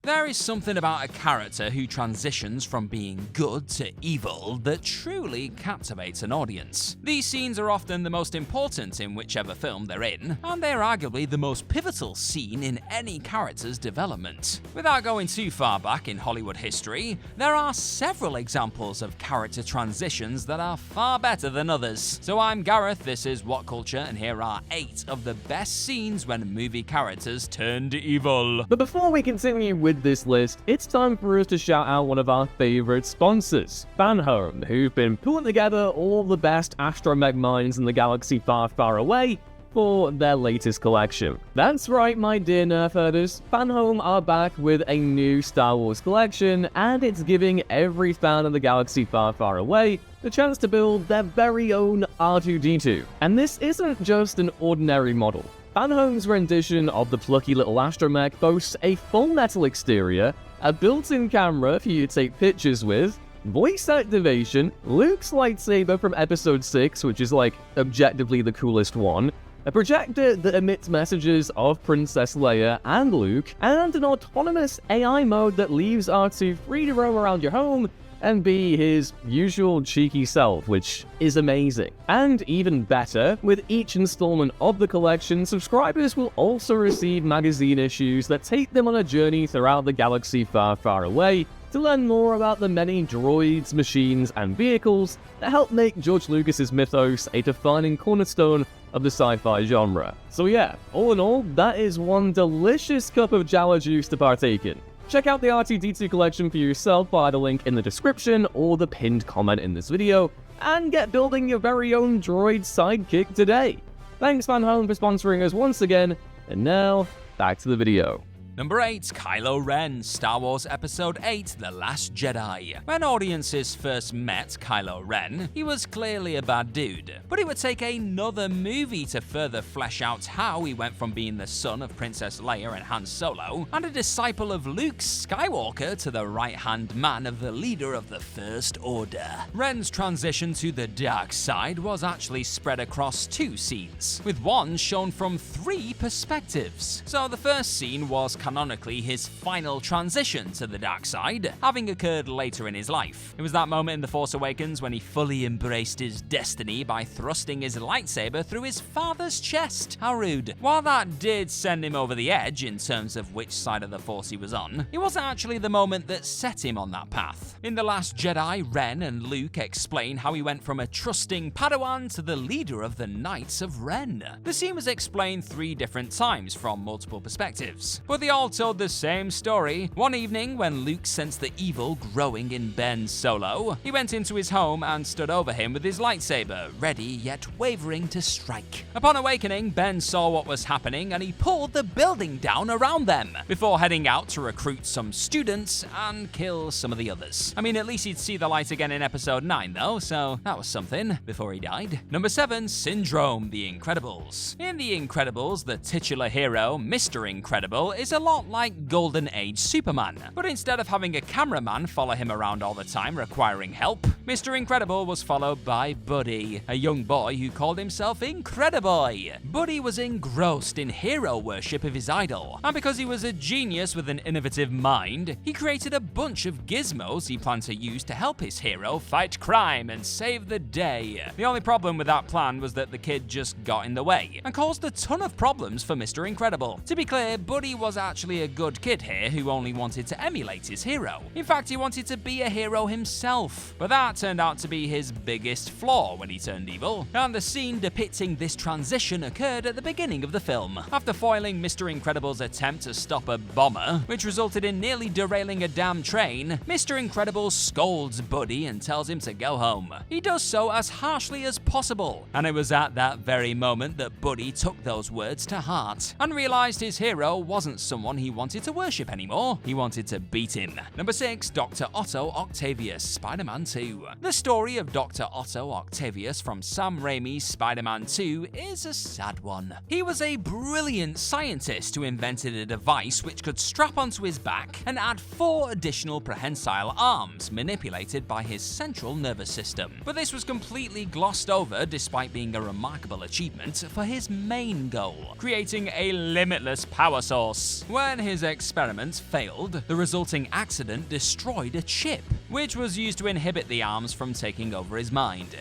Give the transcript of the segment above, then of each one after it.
There is something about a character who transitions from being good to evil that truly captivates an audience. These scenes are often the most important in whichever film they're in, and they're arguably the most pivotal scene in any character's development. Without going too far back in Hollywood history, there are several examples of character transitions that are far better than others. So I'm Gareth, this is What Culture, and here are 8 of the best scenes when movie characters turned evil. But before we continue with this list, it's time for us to shout out one of our favorite sponsors, FanHome, who've been pulling together all the best astromech minds in the galaxy far, far away for their latest collection. That's right, my dear nerdherders, FanHome are back with a new Star Wars collection, and it's giving every fan of the galaxy far, far away the chance to build their very own R2-D2. And this isn't just an ordinary model. FanHome's rendition of the plucky little astromech boasts a full metal exterior, a built-in camera for you to take pictures with, voice activation, Luke's lightsaber from Episode 6, which is like objectively the coolest one, a projector that emits messages of Princess Leia and Luke, and an autonomous AI mode that leaves R2 free to roam around your home and be his usual cheeky self, which is amazing. And even better, with each installment of the collection, subscribers will also receive magazine issues that take them on a journey throughout the galaxy far, far away to learn more about the many droids, machines, and vehicles that help make George Lucas's mythos a defining cornerstone of the sci-fi genre. So yeah, all in all, that is one delicious cup of Jawa juice to partake in. Check out the R2-D2 collection for yourself via the link in the description or the pinned comment in this video, and get building your very own droid sidekick today. Thanks FanHome for sponsoring us once again, and now, back to the video. Number 8. Kylo Ren, Star Wars Episode 8, The Last Jedi. When audiences first met Kylo Ren, he was clearly a bad dude. But it would take another movie to further flesh out how he went from being the son of Princess Leia and Han Solo, and a disciple of Luke Skywalker, to the right-hand man of the leader of the First Order. Ren's transition to the dark side was actually spread across 2 scenes, with one shown from 3 perspectives. So the first scene was canonically his final transition to the dark side, having occurred later in his life. It was that moment in The Force Awakens when he fully embraced his destiny by thrusting his lightsaber through his father's chest. How rude. While that did send him over the edge in terms of which side of the Force he was on, it wasn't actually the moment that set him on that path. In The Last Jedi, Ren and Luke explain how he went from a trusting Padawan to the leader of the Knights of Ren. The scene was explained 3 different times from multiple perspectives, but they all told the same story. One evening, when Luke sensed the evil growing in Ben Solo, he went into his home and stood over him with his lightsaber, ready yet wavering to strike. Upon awakening, Ben saw what was happening and he pulled the building down around them, before heading out to recruit some students and kill some of the others. I mean, at least he'd see the light again in Episode 9 though, so that was something, before he died. Number 7. Syndrome, The Incredibles. In The Incredibles, the titular hero, Mr. Incredible, is a lot like Golden Age Superman, but instead of having a cameraman follow him around all the time requiring help, Mr. Incredible was followed by Buddy, a young boy who called himself Incrediboy. Buddy was engrossed in hero worship of his idol, and because he was a genius with an innovative mind, he created a bunch of gizmos he planned to use to help his hero fight crime and save the day. The only problem with that plan was that the kid just got in the way and caused a ton of problems for Mr. Incredible. To be clear, Buddy was actually a good kid here who only wanted to emulate his hero. In fact, he wanted to be a hero himself, but that turned out to be his biggest flaw when he turned evil, and the scene depicting this transition occurred at the beginning of the film. After foiling Mr. Incredible's attempt to stop a bomber, which resulted in nearly derailing a damn train, Mr. Incredible scolds Buddy and tells him to go home. He does so as harshly as possible, and it was at that very moment that Buddy took those words to heart and realized his hero wasn't someone he wanted to worship anymore, he wanted to beat him. Number 6. Dr. Otto Octavius, Spider-Man 2. The story of Dr. Otto Octavius from Sam Raimi's Spider-Man 2 is a sad one. He was a brilliant scientist who invented a device which could strap onto his back and add 4 additional prehensile arms manipulated by his central nervous system. But this was completely glossed over despite being a remarkable achievement for his main goal, creating a limitless power source. When his experiments failed, the resulting accident destroyed a chip, which was used to inhibit the arms from taking over his mind.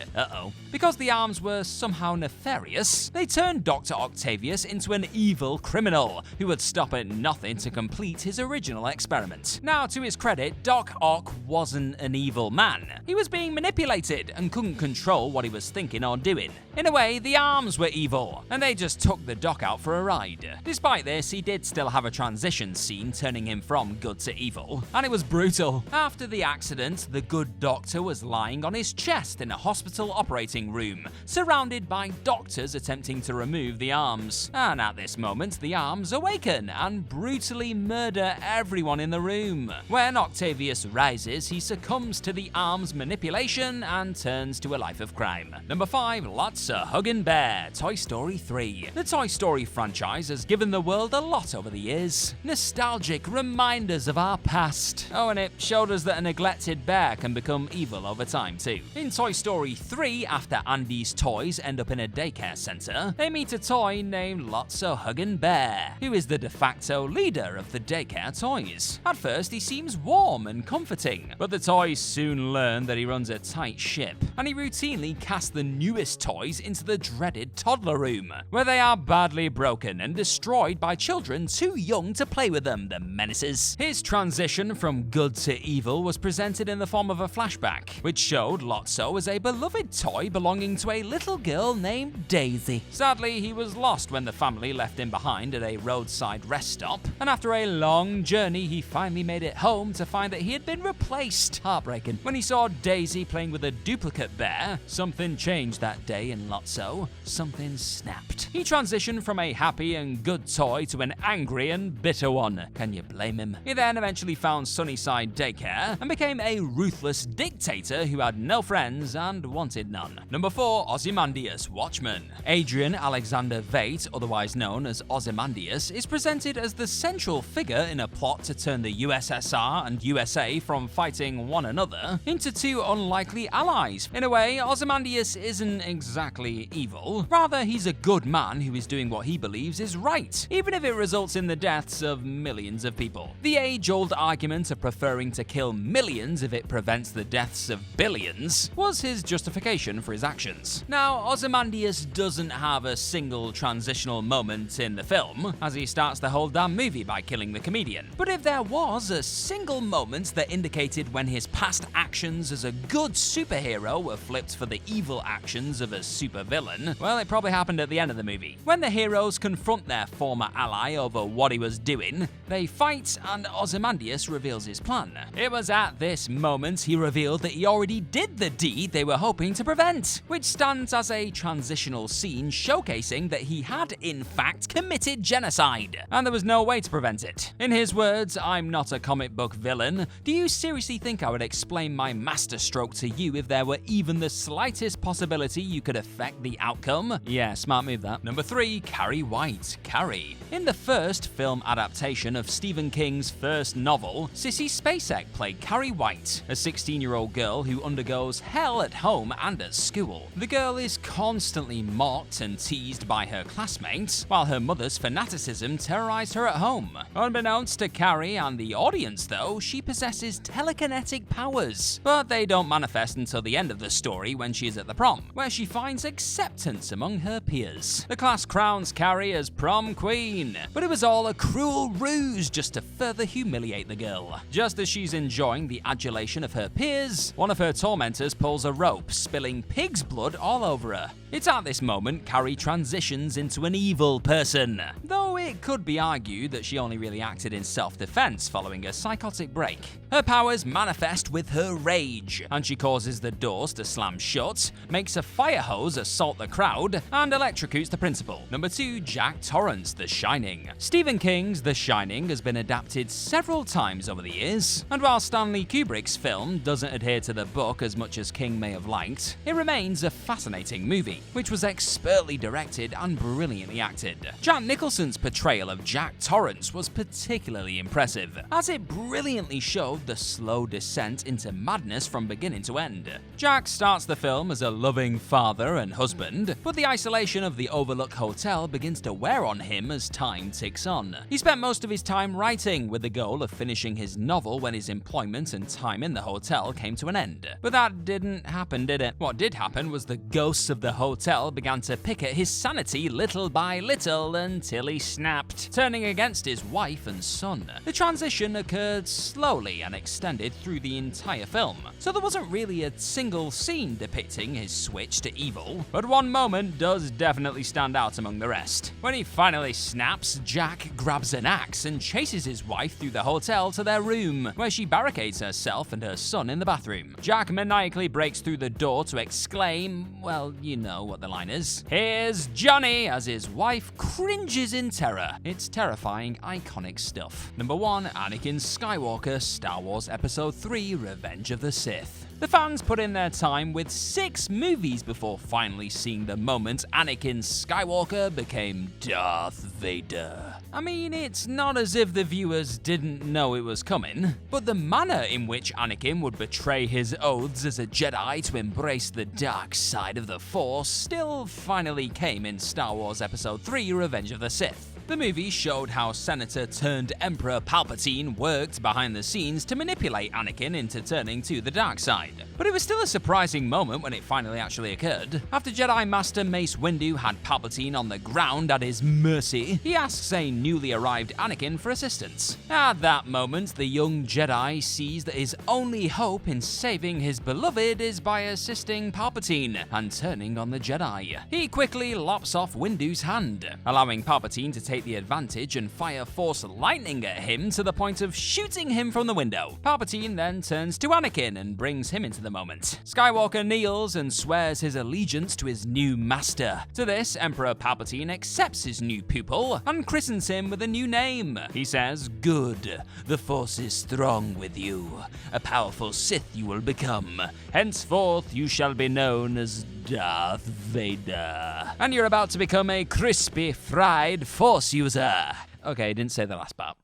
Because the arms were somehow nefarious, they turned Dr. Octavius into an evil criminal who would stop at nothing to complete his original experiment. Now, to his credit, Doc Ock wasn't an evil man. He was being manipulated and couldn't control what he was thinking or doing. In a way, the arms were evil, and they just took the Doc out for a ride. Despite this, he did still have a transition scene turning him from good to evil, and it was brutal. After the accident, the good doctor was lying on his chest in a hospital operating room, surrounded by doctors attempting to remove the arms. And at this moment, the arms awaken and brutally murder everyone in the room. When Octavius rises, he succumbs to the arms manipulation and turns to a life of crime. Number 5, Lotso Huggin' Bear, Toy Story 3. The Toy Story franchise has given the world a lot over the years. Nostalgic reminders of our past. Oh, and it showed us that a neglected bear can become evil over time too. In Toy Story 3, after Andy's toys end up in a daycare center, they meet a toy named Lotso Huggin' Bear, who is the de facto leader of the daycare toys. At first, he seems warm and comforting, but the toys soon learn that he runs a tight ship, and he routinely casts the newest toys into the dreaded toddler room, where they are badly broken and destroyed by children too young to play with them, the menaces. His transition from good to evil was presented in the form of a flashback, which showed Lotso as a beloved toy belonging to a little girl named Daisy. Sadly, he was lost when the family left him behind at a roadside rest stop, and after a long journey, he finally made it home to find that he had been replaced. Heartbreaking. When he saw Daisy playing with a duplicate bear, something changed that day in Lotso. Something snapped. He transitioned from a happy and good toy to an angry and bitter one. Can you blame him? He then eventually found Sunnyside Daycare and became a ruthless dictator who had no friends and wanted none. Number 4, Ozymandias, Watchmen. Adrian Alexander Veidt, otherwise known as Ozymandias, is presented as the central figure in a plot to turn the USSR and USA from fighting one another into two unlikely allies. In a way, Ozymandias isn't exactly evil. Rather, he's a good man who is doing what he believes is right, even if it results in the deaths of millions of people. The age-old argument of preferring to kill millions if it prevents the deaths of billions was his justification for his actions. Now, Ozymandias doesn't have a single transitional moment in the film, as he starts the whole damn movie by killing the comedian. But if there was a single moment that indicated when his past actions as a good superhero were flipped for the evil actions of a supervillain, well, it probably happened at the end of the movie. When the heroes confront their former ally over what he was doing, they fight and Ozymandias reveals his plan. It was at this moment he revealed that he already did the deed they were hoping to prevent, which stands as a transitional scene showcasing that he had in fact committed genocide, and there was no way to prevent it. In his words, "I'm not a comic book villain. Do you seriously think I would explain my masterstroke to you if there were even the slightest possibility you could affect the outcome?" Yeah, smart move that. Number 3, Carrie White, Carrie. In the first film adaptation of Stephen King's first novel, Sissy Spacek played Carrie White, a 16-year-old girl who undergoes hell at home and at school. The girl is constantly mocked and teased by her classmates, while her mother's fanaticism terrorized her at home. Unbeknownst to Carrie and the audience, though, she possesses telekinetic powers, but they don't manifest until the end of the story when she is at the prom, where she finds acceptance among her peers. The class crowns Carrie as prom queen, but it was all a cruel ruse just to further humiliate the girl. Just as she's enjoying the adulation of her peers, one of her tormentors pulls a rope, spilling pig's blood all over her. It's at this moment Carrie transitions into an evil person, though it could be argued that she only really acted in self-defense following a psychotic break. Her powers manifest with her rage, and she causes the doors to slam shut, makes a fire hose assault the crowd, and electrocutes the principal. Number 2, Jack Torrance, The Shining. Stephen King's The Shining has been adapted several times over the years, and while Stanley Kubrick's film doesn't adhere to the book as much as King may have liked, it remains a fascinating movie, which was expertly directed and brilliantly acted. Jack Nicholson's portrayal of Jack Torrance was particularly impressive, as it brilliantly showed the slow descent into madness from beginning to end. Jack starts the film as a loving father and husband, but the isolation of the Overlook Hotel begins to wear on him as time ticks on. He spent most of his time writing, with the goal of finishing his novel when his employment and time in the hotel came to an end. But that didn't happen, did it? What did happen was the ghosts of the hotel began to pick at his sanity little by little until he snapped, turning against his wife and son. The transition occurred slowly and extended through the entire film, so there wasn't really a single scene depicting his switch to evil, but one moment does definitely stand out among the rest. When he finally snaps, Jack grabs an axe and chases his wife through the hotel to their room, where she barricades herself and her son in the bathroom. Jack maniacally breaks through the door to exclaim, well, you know what the line is, "Here's Johnny," as his wife cringes in terror. It's terrifying, iconic stuff. Number 1, Anakin Skywalker, Star Wars Episode 3, Revenge of the Sith. The fans put in their time with 6 movies before finally seeing the moment Anakin Skywalker became Darth Vader. I mean, it's not as if the viewers didn't know it was coming, but the manner in which Anakin would betray his oaths as a Jedi to embrace the dark side of the Force still finally came in Star Wars Episode 3, Revenge of the Sith. The movie showed how Senator turned Emperor Palpatine worked behind the scenes to manipulate Anakin into turning to the dark side. But it was still a surprising moment when it finally actually occurred. After Jedi Master Mace Windu had Palpatine on the ground at his mercy, he asks a newly arrived Anakin for assistance. At that moment, the young Jedi sees that his only hope in saving his beloved is by assisting Palpatine and turning on the Jedi. He quickly lops off Windu's hand, allowing Palpatine to take the advantage and fire Force lightning at him to the point of shooting him from the window. Palpatine then turns to Anakin and brings him into the moment. Skywalker kneels and swears his allegiance to his new master. To this, Emperor Palpatine accepts his new pupil and christens him with a new name. He says, "Good, the Force is strong with you. A powerful Sith you will become. Henceforth you shall be known as Darth Vader. And you're about to become a crispy, fried Force user." Okay, didn't say the last part.